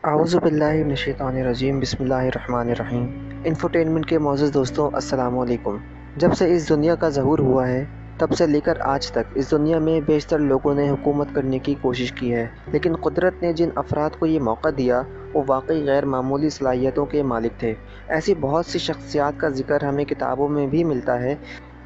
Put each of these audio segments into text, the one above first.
अऊज़ुबिल्लाहि मिनश्शैतानिर्रजीम बिस्मिल्लाहिर्रहमानिर्रहीम। इंफोटेनमेंट के मोअज़्ज़ज़ दोस्तों, अस्सलामु अलैकुम। जब से इस दुनिया का ज़हूर हुआ है तब से लेकर आज तक इस दुनिया में बेशतर लोगों ने हुकूमत करने की कोशिश की है, लेकिन कुदरत ने जिन अफराद को ये मौका दिया वो वाकई गैर मामूली सलाहियतों के मालिक थे। ऐसी बहुत सी शख्सियात का जिक्र हमें किताबों में भी मिलता है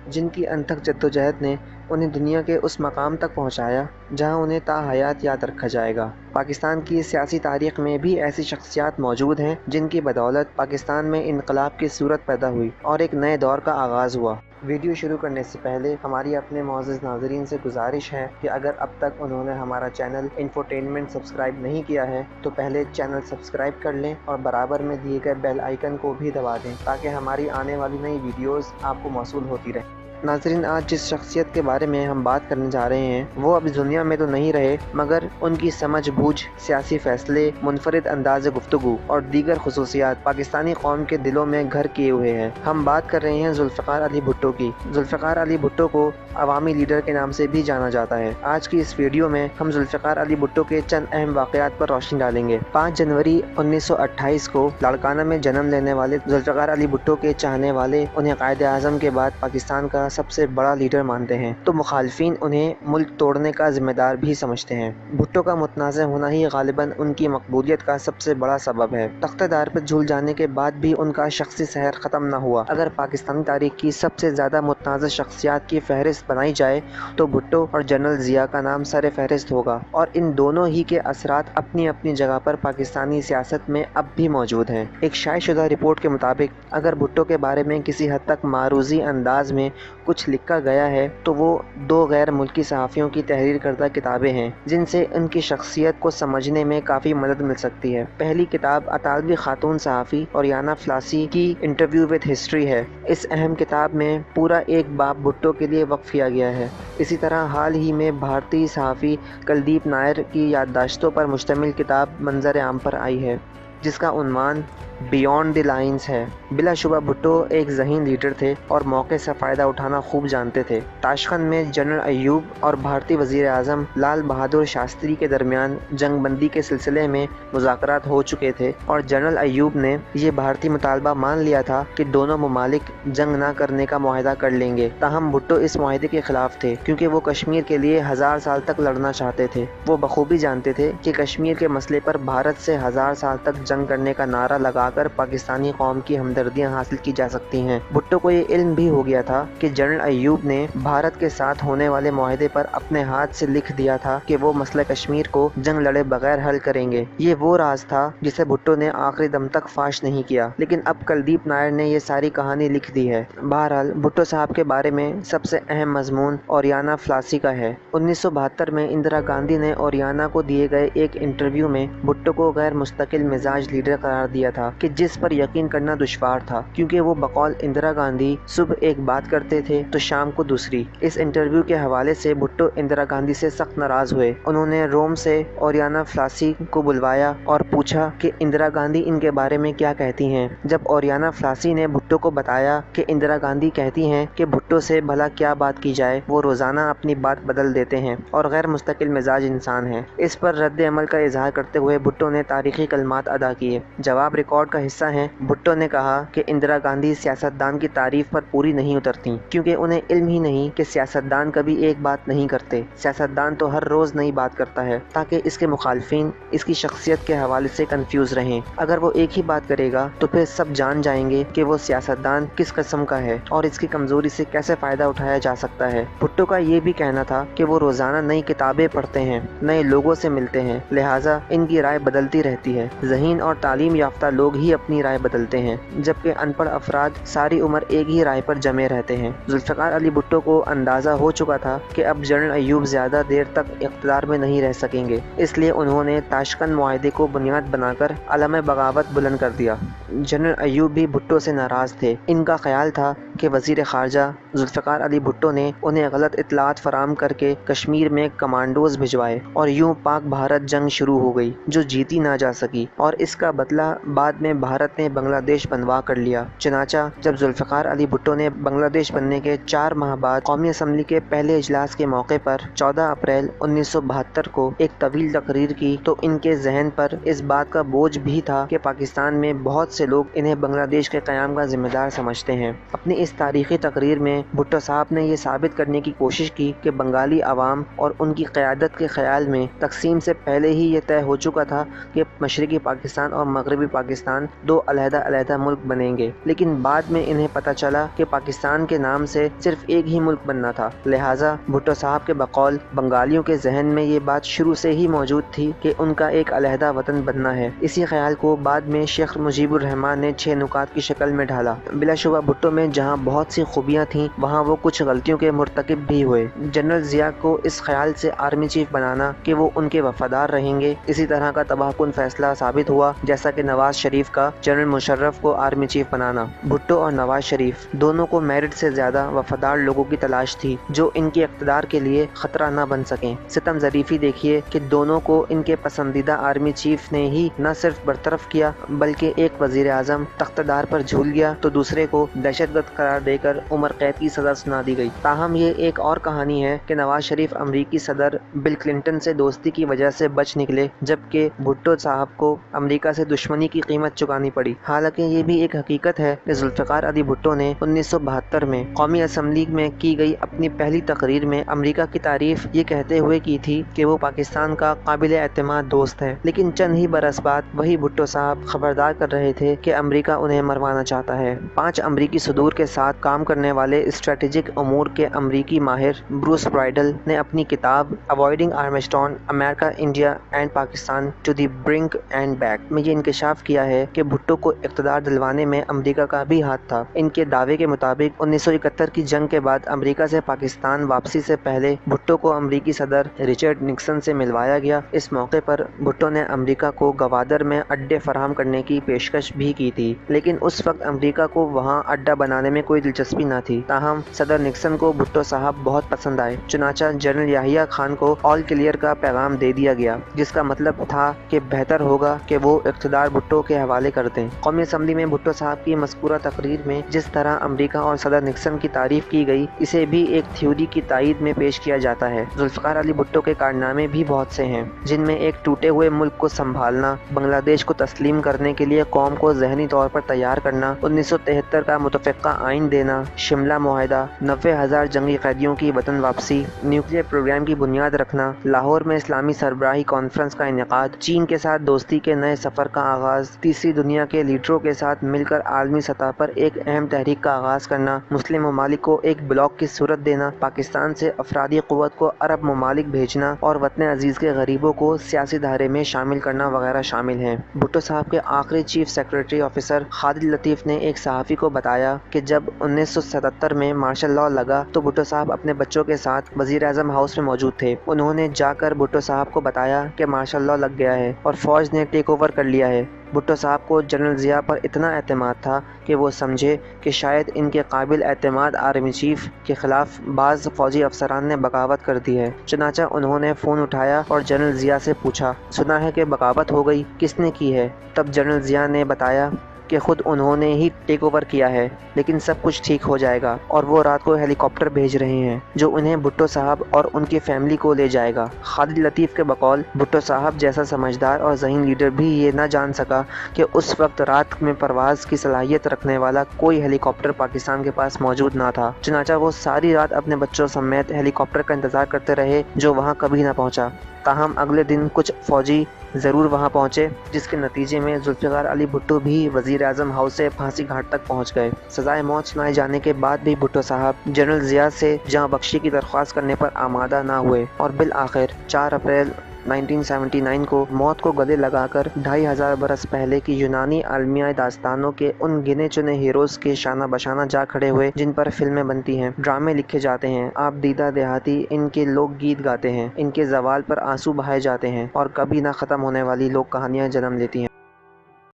जिनकी अनथक जद्दोजहद ने उन्हें दुनिया के उस मकाम तक पहुंचाया जहां उन्हें ताहयात याद रखा जाएगा। पाकिस्तान की सियासी तारीख में भी ऐसी शख्सियात मौजूद हैं जिनकी बदौलत पाकिस्तान में इनकलाब की सूरत पैदा हुई और एक नए दौर का आगाज़ हुआ। वीडियो शुरू करने से पहले हमारी अपने मोअज़्ज़ज़ नाज़रीन से गुजारिश है कि अगर अब तक उन्होंने हमारा चैनल इंफोटेनमेंट सब्सक्राइब नहीं किया है तो पहले चैनल सब्सक्राइब कर लें और बराबर में दिए गए बेल आइकन को भी दबा दें ताकि हमारी आने वाली नई वीडियोज़ आपको मौसूल होती रहें। नाज़रीन, आज जिस शख्सियत के बारे में हम बात करने जा रहे हैं वो अब इस दुनिया में तो नहीं रहे, मगर उनकी समझ बूझ, सियासी फ़ैसले, मुनफरिद अंदाज़ गुफ्तगू और दीगर खुसूसियात पाकिस्तानी कौम के दिलों में घर किए हुए हैं। हम बात कर रहे हैं जुल्फ़िकार अली भुट्टो की। जुल्फ़िकार अली भुट्टो को अवामी लीडर के नाम से भी जाना जाता है। आज की इस वीडियो में हम जुल्फ़िकार अली भुट्टो के चंद अहम वाक़यात पर रोशनी डालेंगे। 5 जनवरी 1928 को लाड़काना में जन्म लेने वाले जुल्फ़िकार अली भुट्टो के चाहने वाले उन्हें कायदे आज़म के बाद पाकिस्तान का सबसे बड़ा लीडर मानते हैं, तो मुखालफिन उन्हें मुल्क तोड़ने का जिम्मेदार भी समझते हैं। भुट्टो का मुतनाज़ होना ही गालिबन उनकी मकबूलियत का सबसे बड़ा सबब है। तख्तेदार पर झूल जाने के बाद भी उनका शख्सी सहर ख़त्म न हुआ। अगर पाकिस्तानी तारीख की सबसे ज़्यादा मुतनाज़ शख्सियात की फहरिस्त बनाई जाए तो भुट्टो और जनरल ज़िया का नाम सर फहरिस्त होगा, और इन दोनों ही के असरात अपनी अपनी जगह पर पाकिस्तानी सियासत में अब भी मौजूद हैं। एक शायशुदा रिपोर्ट के मुताबिक अगर भुट्टो के बारे में किसी हद तक मारूजी अंदाज में कुछ लिखा गया है तो वो 2 गैर मुल्की सहाफ़ियों की तहरीर करदा किताबें हैं जिनसे उनकी शख्सियत को समझने में काफ़ी मदद मिल सकती है। पहली किताब अतालवी खातून सहाफ़ी और याना फ्लासी की इंटरव्यू विद हिस्ट्री है। इस अहम किताब में पूरा एक बाब भुट्टो के लिए वक्फ किया गया है। इसी तरह हाल ही में भारतीय सहाफ़ी कुलदीप नायर की याददाश्तों पर मुश्तमिल किताब मंजर आम पर आई है जिसका उन्वान बियॉन्ड द लाइन्स है। बिलाशुबा भुट्टो एक ज़हीन लीडर थे और मौके से फ़ायदा उठाना खूब जानते थे। ताशकंद में जनरल अयूब और भारतीय वज़ीर आज़म लाल बहादुर शास्त्री के दरमियान जंगबंदी के सिलसिले में मुज़ाकरात हो चुके थे और जनरल अयूब ने यह भारतीय मुतालबा मान लिया था कि दोनों ममालिक जंग न करने का मुआहदा कर लेंगे। ताहम भुट्टो इस मुआहदे के ख़िलाफ़ थे क्योंकि वो कश्मीर के लिए 1000 साल तक लड़ना चाहते थे। वो बखूबी जानते थे कि कश्मीर के मसले पर भारत से 1000 साल तक जंग करने का नारा लगा कर पाकिस्तानी कौम की हमदर्दियां हासिल की जा सकती हैं। भुट्टो को ये इल्म भी हो गया था कि जनरल अयूब ने भारत के साथ होने वाले मुआहदे पर अपने हाथ से लिख दिया था कि वो मसला कश्मीर को जंग लड़े बगैर हल करेंगे। ये वो राज था जिसे भुट्टो ने आखिरी दम तक फाश नहीं किया, लेकिन अब कुलदीप नायर ने ये सारी कहानी लिख दी है। बहरहाल भुट्टो साहब के बारे में सबसे अहम मजमून ओरियाना फ्लासी का है। 1972 में इंदिरा गांधी ने ओरियाना को दिए गए एक इंटरव्यू में भुट्टो को गैर मुस्तकिल मिजाज लीडर करार दिया था कि जिस पर यकीन करना दुश्वार था क्योंकि वो बकौल इंदिरा गांधी सुबह एक बात करते थे तो शाम को दूसरी। इस इंटरव्यू के हवाले से भुट्टो इंदिरा गांधी से सख्त नाराज हुए। उन्होंने रोम से ओरियाना फ्लासी को बुलवाया और पूछा कि इंदिरा गांधी इनके बारे में क्या कहती हैं। जब ओरियाना फ्लासी ने भुट्टो को बताया कि इंदिरा गांधी कहती हैं कि भुट्टो से भला क्या बात की जाए, वो रोजाना अपनी बात बदल देते हैं और गैर मुस्तकिल मिजाज इंसान हैं। इस पर रद्द अमल का इजहार करते हुए भुट्टो ने तारीखी कलमात अदा किए। जवाब रिकॉर्ड का हिस्सा है। भुट्टो ने कहा कि इंदिरा गांधी सियासतदान की तारीफ पर पूरी नहीं उतरती क्योंकि उन्हें इल्म ही नहीं कि सियासतदान कभी एक बात नहीं करते। सियासतदान तो हर रोज नई बात करता है ताकि इसके मुखालफिन इसकी शख्सियत के हवाले से कंफ्यूज रहें। अगर वो एक ही बात करेगा तो फिर सब जान जाएंगे कि वो सियासतदान किस किस्म का है और इसकी कमजोरी से कैसे फायदा उठाया जा सकता है। भुट्टो का ये भी कहना था कि वो रोजाना नई किताबें पढ़ते हैं, नए लोगों से मिलते हैं, लिहाजा इनकी राय बदलती रहती है। ज़हीन और तालीम याफ्ता लोग ही अपनी राय बदलते हैं जबकि अनपढ़ अफराद सारी उम्र एक ही राय पर जमे रहते हैं। जुल्फ़िकार अली भुट्टो को अंदाज़ा हो चुका था कि अब जनरल अयूब ज़्यादा देर तक इक़्तिदार में नहीं रह सकेंगे, इसलिए उन्होंने ताशकंद मुआहदे को बुनियाद बनाकर अलम बगावत बुलंद कर दिया। जनरल अयूब भी भुट्टो से नाराज़ थे। इनका ख्याल था کہ وزیر خارجہ ذوالفقار علی بھٹو نے انہیں غلط اطلاعات فراہم کر کے کشمیر میں کمانڈوز بھجوائے اور یوں پاک بھارت جنگ شروع ہو گئی جو جیتی نہ جا سکی، اور اس کا بدلہ بعد میں بھارت نے بنگلہ دیش بنوا کر لیا۔ چنانچہ جب ذوالفقار علی بھٹو نے بنگلہ دیش بننے کے 4 ماہ بعد قومی اسمبلی کے پہلے اجلاس کے موقع پر 14 اپریل 1972 کو ایک طویل تقریر کی تو ان کے ذہن پر اس بات کا بوجھ بھی تھا کہ پاکستان میں بہت سے لوگ انہیں بنگلہ دیش کے قیام کا ذمہ دار سمجھتے ہیں۔ اپنی اس تاریخی تقریر میں بھٹو صاحب نے یہ ثابت کرنے کی کوشش کی کہ بنگالی عوام اور ان کی قیادت کے خیال میں تقسیم سے پہلے ہی یہ طے ہو چکا تھا کہ مشرقی پاکستان اور مغربی پاکستان 2 علیحدہ علیحدہ ملک بنیں گے، لیکن بعد میں انہیں پتہ چلا کہ پاکستان کے نام سے صرف ایک ہی ملک بننا تھا۔ لہٰذا بھٹو صاحب کے بقول بنگالیوں کے ذہن میں یہ بات شروع سے ہی موجود تھی کہ ان کا ایک علیحدہ وطن بننا ہے۔ اسی خیال کو بعد میں شیخ مجیب الرحمن نے 6 نکات کی شکل میں ڈھالا۔ بلا شبہ بھٹو میں جہاں بہت سی خوبیاں تھیں وہاں وہ کچھ غلطیوں کے مرتکب بھی ہوئے۔ جنرل ضیاء کو اس خیال سے آرمی چیف بنانا کہ وہ ان کے وفادار رہیں گے، اسی طرح کا تباہ کن فیصلہ ثابت ہوا جیسا کہ نواز شریف کا جنرل مشرف کو آرمی چیف بنانا۔ بھٹو اور نواز شریف دونوں کو میرٹ سے زیادہ وفادار لوگوں کی تلاش تھی جو ان کے اقتدار کے لیے خطرہ نہ بن سکیں۔ ستم ظریفی دیکھیے کہ دونوں کو ان کے پسندیدہ آرمی چیف نے ہی نہ صرف برطرف کیا بلکہ ایک وزیر اعظم تخت دار پر جھول گیا تو دوسرے کو دہشت گرد قرار دے کر عمر قید کی سزا سنا دی گئی۔ تاہم یہ ایک اور کہانی ہے کہ نواز شریف امریکی صدر بل کلنٹن سے دوستی کی وجہ سے بچ نکلے جبکہ بھٹو صاحب کو امریکہ سے دشمنی کی قیمت چکانی پڑی۔ حالانکہ یہ بھی ایک حقیقت ہے کہ ذوالفقار علی بھٹو نے 1972 میں قومی اسمبلی میں کی گئی اپنی پہلی تقریر میں امریکہ کی تعریف یہ کہتے ہوئے کی تھی کہ وہ پاکستان کا قابل اعتماد دوست ہے، لیکن چند ہی برس بعد وہی بھٹو صاحب خبردار کر رہے تھے کہ امریکہ انہیں مروانا چاہتا ہے۔ 5 امریکی صدور کے ساتھ کام کرنے والے اسٹریٹجک امور کے امریکی ماہر بروس برائڈل نے اپنی کتاب avoiding Armageddon America India and Pakistan to the brink and back میں یہ انکشاف کیا ہے کہ بھٹو کو اقتدار دلوانے میں امریکہ کا بھی ہاتھ تھا۔ ان کے دعوے کے مطابق 1971 کی جنگ کے بعد امریکہ سے پاکستان واپسی سے پہلے بھٹو کو امریکی صدر رچرڈ نکسن سے ملوایا گیا۔ اس موقع پر بھٹو نے امریکہ کو گوادر میں اڈے فراہم کرنے کی پیشکش بھی کی تھی، لیکن اس وقت امریکہ کو وہاں اڈا بنانے میں کوئی دلچسپی نہ تھی۔ تاہم صدر نکسن کو بھٹو صاحب بہت پسند آئے، چنانچہ جنرل یحییٰ خان کو آل کلیئر کا پیغام دے دیا گیا، جس کا مطلب تھا کہ بہتر ہوگا کہ وہ اقتدار بھٹو کے حوالے کر دیں۔ قومی اسمبلی میں بھٹو صاحب کی مذکورہ تقریر میں جس طرح امریکہ اور صدر نکسن کی تعریف کی گئی، اسے بھی ایک تھیوری کی تائید میں پیش کیا جاتا ہے۔ ذوالفقار علی بھٹو کے کارنامے بھی بہت سے ہیں، جن میں ایک ٹوٹے ہوئے ملک کو سنبھالنا، بنگلہ دیش کو تسلیم کرنے کے لیے قوم کو ذہنی طور پر تیار کرنا، 1973 کا متفقہ آئین دینا، شملہ معاہدہ، 90,000 جنگی قیدیوں کی وطن واپسی، نیوکلیئر پروگرام کی بنیاد رکھنا، لاہور میں اسلامی سربراہی کانفرنس کا انعقاد، چین کے ساتھ دوستی کے نئے سفر کا آغاز، تیسری دنیا کے لیڈروں کے ساتھ مل کر عالمی سطح پر ایک اہم تحریک کا آغاز کرنا، مسلم ممالک کو ایک بلاک کی صورت دینا، پاکستان سے افرادی قوت کو عرب ممالک بھیجنا اور وطن عزیز کے غریبوں کو سیاسی دھارے میں شامل کرنا وغیرہ شامل ہیں۔ بھٹو صاحب کے آخری چیف سیکریٹری آفیسر خالد لطیف نے ایک صحافی کو بتایا کہ جب 1977 میں مارشل لاء لگا تو بھٹو صاحب اپنے بچوں کے ساتھ وزیر اعظم ہاؤس میں موجود تھے۔ انہوں نے جا کر بھٹو صاحب کو بتایا کہ مارشل لاء لگ گیا ہے اور فوج نے ٹیک اوور کر لیا ہے۔ بھٹو صاحب کو جنرل ضیاء پر اتنا اعتماد تھا کہ وہ سمجھے کہ شاید ان کے قابل اعتماد آرمی چیف کے خلاف بعض فوجی افسران نے بغاوت کر دی ہے۔ چنانچہ انہوں نے فون اٹھایا اور جنرل ضیاء سے پوچھا، سنا ہے کہ بغاوت ہو گئی، کس نے کی ہے؟ تب جنرل ضیاء نے بتایا کہ خود انہوں نے ہی ٹیک اوور کیا ہے، لیکن سب کچھ ٹھیک ہو جائے گا اور وہ رات کو ہیلی کاپٹر بھیج رہے ہیں جو انہیں بھٹو صاحب اور ان کی فیملی کو لے جائے گا۔ خالد لطیف کے بقول بھٹو صاحب جیسا سمجھدار اور ذہین لیڈر بھی یہ نہ جان سکا کہ اس وقت رات میں پرواز کی صلاحیت رکھنے والا کوئی ہیلی کاپٹر پاکستان کے پاس موجود نہ تھا۔ چنانچہ وہ ساری رات اپنے بچوں سمیت ہیلی کاپٹر کا انتظار کرتے رہے جو وہاں کبھی نہ پہنچا۔ تاہم اگلے دن کچھ فوجی ضرور وہاں پہنچے، جس کے نتیجے میں ذوالفقار علی بھٹو بھی وزیر اعظم ہاؤس سے پھانسی گھاٹ تک پہنچ گئے۔ سزائے موت سنائے جانے کے بعد بھی بھٹو صاحب جنرل ضیاء سے جاں بخشی کی درخواست کرنے پر آمادہ نہ ہوئے اور بالآخر 4 اپریل 1979 کو موت کو گلے لگا کر 2500 برس پہلے کی یونانی عالمیہ داستانوں کے ان گنے چنے ہیروز کے شانہ بشانہ جا کھڑے ہوئے جن پر فلمیں بنتی ہیں، ڈرامے لکھے جاتے ہیں، آپ دیدہ دیہاتی ان کے لوک گیت گاتے ہیں، ان کے زوال پر آنسو بہائے جاتے ہیں اور کبھی نہ ختم ہونے والی لوک کہانیاں جنم لیتی ہیں۔